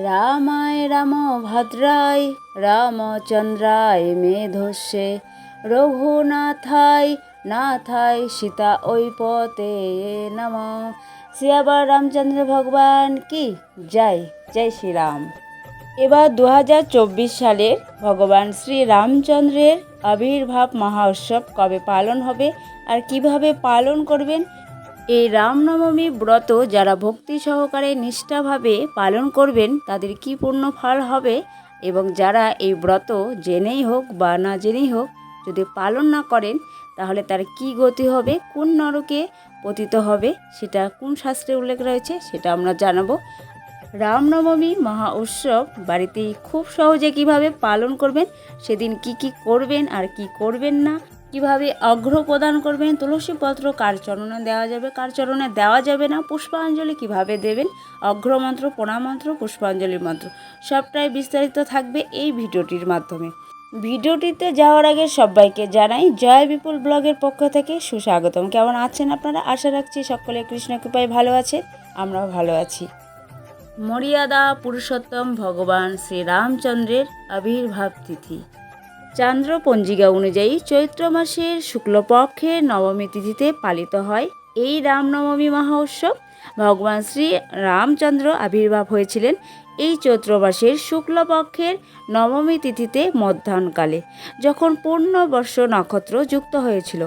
রামায় রামভদ্রায় রামচন্দ্রায় মেধস্যে রঘুনাথায় নাথায় সীতা ওই পতে নম। শ্রী আবার রামচন্দ্র ভগবান কি জয়, জয় শ্রীরাম। এবার 2024 সালের ভগবান শ্রী রামচন্দ্রের আবির্ভাব মহা উৎসব কবে পালন হবে আর কিভাবে পালন করবেন, এই রামনবমী ব্রত যারা ভক্তি সহকারে নিষ্ঠাভাবে পালন করবেন তাদের কী পূর্ণ ফল হবে, এবং যারা এই ব্রত জেনেই হোক বা না জেনেই হোক যদি পালন না করেন তাহলে তার কি গতি হবে, কোন নরকে পতিত হবে, সেটা কোন শাস্ত্রে উল্লেখ রয়েছে সেটা আমরা জানাবো। রামনবমী মহা উৎসব বাড়িতেই খুব সহজে কিভাবে পালন করবেন, সেদিন কি কি করবেন আর কি করবেন না, কিভাবে অর্ঘ্য প্রদান করবেন, তুলসীপত্র কার চরণে দেওয়া যাবে কার চরণে দেওয়া যাবে না, পুষ্পাঞ্জলি কিভাবে দেবেন, অর্ঘ্য মন্ত্র, প্রণাম মন্ত্র, পুষ্পাঞ্জলি মন্ত্র সবটাই বিস্তারিত থাকবে এই ভিডিওটির মাধ্যমে। ভিডিওটিতে যাওয়ার আগে সবাইকে জানাই জয় বিপুল ব্লগের পক্ষ থেকে সুস্বাগতম। কেমন আছেন আপনারা? আশা রাখছি সকলে কৃষ্ণ কৃপায় ভালো আছে, আমরাও ভালো আছি। মর্যাদা পুরুষোত্তম ভগবান শ্রী রামচন্দ্রের আবির্ভাব তিথি চান্দ্র পঞ্জিকা অনুযায়ী চৈত্র মাসের শুক্লপক্ষের নবমী তিথিতে পালিত হয়। এই রামনবমী মহা উৎসব ভগবান শ্রী রামচন্দ্র আবির্ভাব হয়েছিলেন এই চৈত্র মাসের শুক্লপক্ষের নবমী তিথিতে মধ্যাহ্নকালে, যখন পূর্ণবর্ষ নক্ষত্র যুক্ত হয়েছিল।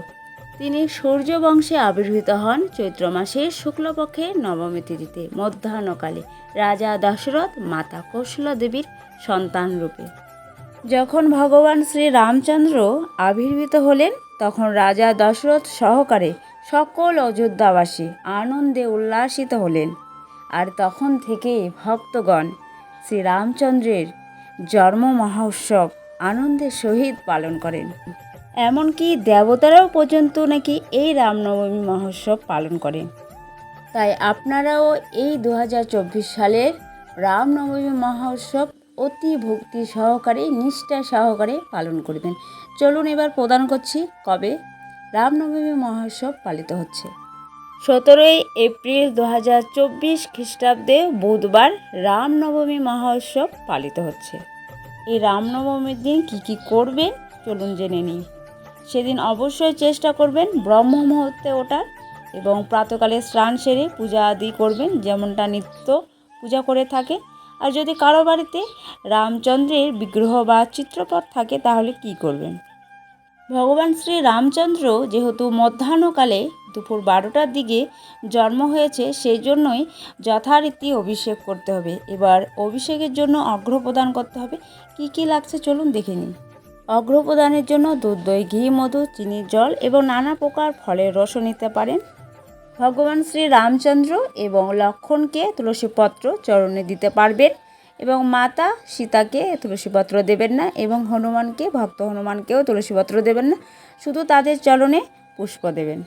তিনি সূর্যবংশে আবির্ভূত হন চৈত্র মাসের শুক্লপক্ষের নবমী তিথিতে মধ্যাহ্নকালে রাজা দশরথ মাতা কৌশলা দেবীর সন্তান রূপে। যখন ভগবান শ্রী রামচন্দ্র আবির্ভূত হলেন তখন রাজা দশরথ সহকারে সকল অযোধ্যাবাসী আনন্দে উল্লাসিত হলেন, আর তখন থেকে ভক্তগণ শ্রী রামচন্দ্রের জন্ম মহা উৎসব আনন্দের সহিত পালন করেন। এমনকি দেবতারাও পর্যন্ত নাকি এই রামনবমী মহোৎসব পালন করেন। তাই আপনারাও এই 2024 সালের রামনবমী মহোৎসব অতি ভক্তি সহকারে নিষ্ঠা সহকারে পালন করবেন। চলুন এবার প্রদান করছি কবে রামনবমী মহোৎসব পালিত হচ্ছে। 17 এপ্রিল 2024 খ্রিস্টাব্দে বুধবার রামনবমী মহোৎসব পালিত হচ্ছে। এই রামনবমীর দিন কী কী করবেন চলুন জেনে নিই। সেদিন অবশ্যই চেষ্টা করবেন ব্রহ্ম মুহূর্তে ওঠার এবং প্রাতকালে স্নান সেরে পূজা আদি করবেন, যেমনটা নিত্য পূজা করে থাকে। আর যদি কারো বাড়িতে রামচন্দ্রের বিগ্রহ বা চিত্রপট থাকে তাহলে কি করবেন। ভগবান শ্রী রামচন্দ্র যেহেতু মধ্যাহ্নকালে দুপুর 12টার দিকে জন্ম হয়েছে, সেই জন্যই যথারীতি অভিষেক করতে হবে। এবার অভিষেকের জন্য অর্ঘ্য প্রদান করতে হবে। কি কি লাগছে চলুন দেখে নিই। অর্ঘ্য প্রদানের জন্য দুধ, দই, ঘি, মধু, চিনির জল এবং নানা প্রকার ফলের রসও নিতে পারেন। ভগবান শ্রী রামচন্দ্র এবং লক্ষ্মণকে তুলসীপত্র চরণে দিতে পারবেন, এবং মাতা সীতাকে তুলসীপত্র দেবেন না, এবং হনুমানকে, ভক্ত হনুমানকেও তুলসীপত্র দেবেন না, শুধু তাদের চরণে পুষ্প দেবেন।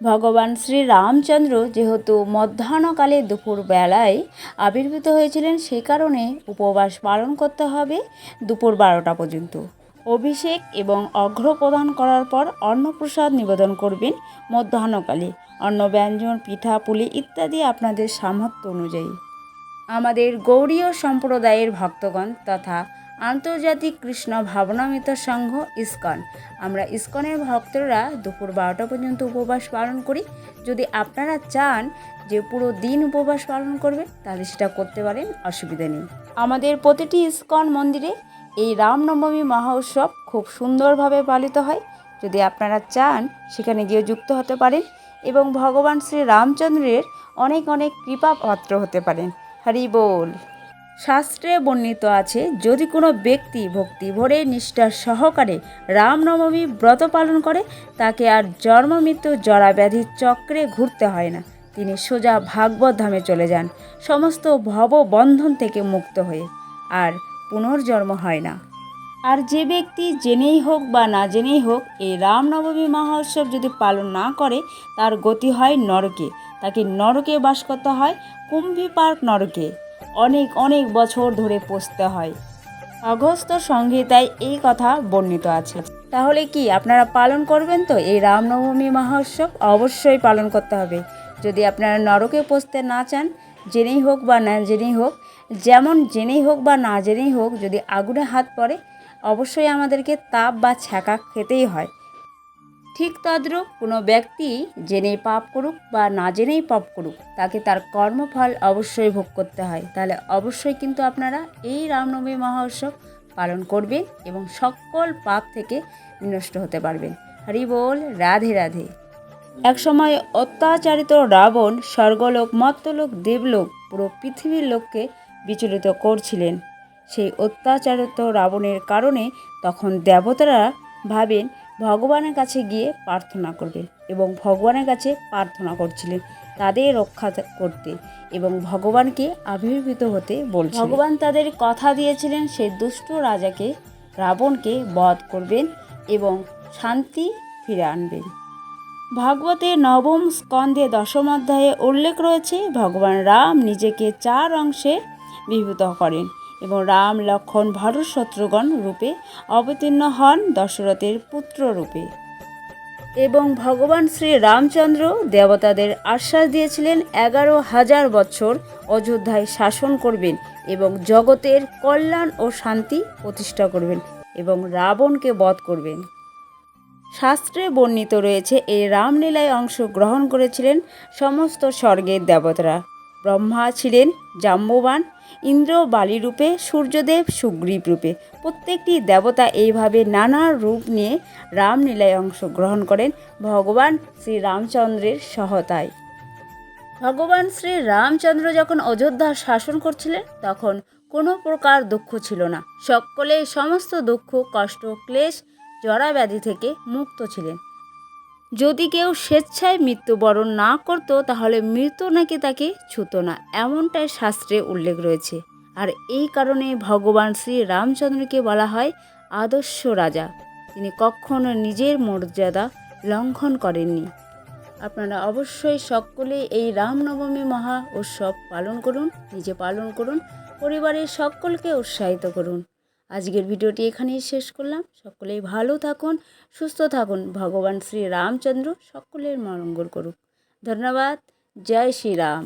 ভগবান শ্রী রামচন্দ্র যেহেতু মধ্যাহ্নকালে দুপুর বেলায় আবির্ভূত হয়েছিলেন, সেই কারণে উপবাস পালন করতে হবে দুপুর 12টা পর্যন্ত। অভিষেক এবং অর্ঘ্য প্রদান করার পর অন্নপ্রসাদ নিবেদন করবেন মধ্যাহ্নকালে। অন্ন ব্যঞ্জন, পিঠা, পুলি ইত্যাদি আপনাদের সামর্থ্য অনুযায়ী। আমাদের গৌড়ীয় সম্প্রদায়ের ভক্তগণ তথা আন্তর্জাতিক কৃষ্ণ ভাবনামৃত সংঘ ইস্কন, আমরা ইস্কনের ভক্তরা দুপুর 12টা পর্যন্ত উপবাস পালন করি। যদি আপনারা চান যে পুরো দিন উপবাস পালন করবেন তাহলে সেটা করতে পারেন, অসুবিধা নেই। আমাদের প্রতিটি ইস্কন মন্দিরে এই রামনবমী মহা উৎসব খুব সুন্দরভাবে পালিত হয়। যদি আপনারা চান সেখানে গিয়ে যুক্ত হতে পারেন এবং ভগবান শ্রী রামচন্দ্রের অনেক অনেক কৃপা পাত্র হতে পারেন। হরি বল। শাস্ত্রে বর্ণিত আছে, যদি কোনো ব্যক্তি ভক্তি ভরে নিষ্ঠা সহকারে রামনবমী ব্রত পালন করে তাকে আর জন্ম মৃত্যু জরা ব্যাধির চক্রে ঘুরতে হয় না। তিনি সোজা ভাগবত ধামে চলে যান সমস্ত ভববন্ধন থেকে মুক্ত হয়ে, আর পুনর্জন্ম হয় না। আর যে ব্যক্তি জেনেই হোক বা না জেনেই হোক এই রামনবমী মহা উৎসব যদি পালন না করে তার গতি হয় নরকে। তাকে নরকে বাস করতে হয়, কুম্ভীপাক নরকে অনেক অনেক বছর ধরে পৌঁছতে হয়। অগস্ত্য সংহিতায় এই কথা বর্ণিত আছে। তাহলে কি আপনারা পালন করবেন তো এই রামনবমী মহা উৎসব? অবশ্যই পালন করতে হবে। যদি আপনারা নরকে পৌঁছতে না চান জেনেই হোক বা না জেনেই হোক, যেমন জেনেই হোক বা না জেনেই হোক, যদি আগুনে হাত পড়ে অবশ্যই আমাদেরকে তাপ বা ছ্যাঁকা খেতেই হয়। ঠিক তদ্রূপ কোনো ব্যক্তি জেনেই পাপ করুক বা না জেনেই পাপ করুক, তাকে তার কর্মফল অবশ্যই ভোগ করতে হয়। তাহলে অবশ্যই কিন্তু আপনারা এই রামনবমী মহা উৎসব পালন করবেন এবং সকল পাপ থেকে বিনষ্ট হতে পারবেন। হরি বল, রাধে রাধে। একসময় অত্যাচারিত রাবণ স্বর্গলোক, মর্ত্যলোক, দেবলোক, পুরো পৃথিবীর লোককে বিচলিত করছিলেন। সেই অত্যাচারিত রাবণের কারণে তখন দেবতারা ভাবেন ভগবানের কাছে গিয়ে প্রার্থনা করবেন এবং ভগবানের কাছে প্রার্থনা করছিলেন তাদের রক্ষা করতে এবং ভগবানকে আবির্ভূত হতে বলছিলেন। ভগবান তাদের কথা দিয়েছিলেন সেই দুষ্ট রাজাকে, রাবণকে বধ করবেন এবং শান্তি ফিরে আনবেন। ভাগবতে নবম স্কন্ধে দশম অধ্যায়ে উল্লেখ রয়েছে ভগবান রাম নিজেকে 4 অংশে বিভূত করেন এবং রাম, লক্ষ্মণ, ভরত, শত্রুঘ্ন রূপে অবতীর্ণ হন দশরথের পুত্র রূপে। এবং ভগবান শ্রী রামচন্দ্র দেবতাদের আশ্বাস দিয়েছিলেন 11,000 বছর অযোধ্যায় শাসন করবেন এবং জগতের কল্যাণ ও শান্তি প্রতিষ্ঠা করবেন এবং রাবণকে বধ করবেন। শাস্ত্রে বর্ণিত রয়েছে এই রামলীলায় অংশগ্রহণ করেছিলেন সমস্ত স্বর্গের দেবতারা। ব্রহ্মা ছিলেন জাম্ববান, ইন্দ্র বালি রূপে, সূর্যদেব সুগ্রীব রূপে। প্রত্যেকটি দেবতা এইভাবে নানা রূপ নিয়ে রামলীলায় অংশগ্রহণ করেন ভগবান শ্রী রামচন্দ্রের সহায়তায়। ভগবান শ্রী রামচন্দ্র যখন অযোধ্যা শাসন করছিলেন তখন কোনো প্রকার দুঃখ ছিল না। সকলেই সমস্ত দুঃখ, কষ্ট, ক্লেশ, জরাব্যাধি থেকে মুক্ত ছিলেন। যদি কেউ স্বেচ্ছায় মৃত্যুবরণ না করত তাহলে মৃত্যু নাকি তাকে ছুঁত না, এমনটাই শাস্ত্রে উল্লেখ রয়েছে। আর এই কারণে ভগবান শ্রী রামচন্দ্রকে বলা হয় আদর্শ রাজা। তিনি কখনো নিজের মর্যাদা লঙ্ঘন করেননি। আপনারা অবশ্যই সকলে এই রামনবমী মহা উৎসব পালন করুন, নিজে পালন করুন, পরিবারের সকলকে উৎসাহিত করুন। আজকের ভিডিওটি এখানেই শেষ করলাম। সকলেই ভালো থাকুন, সুস্থ থাকুন। ভগবান শ্রী রামচন্দ্র সকলের মঙ্গল করুক। ধন্যবাদ। জয় শ্রীরাম।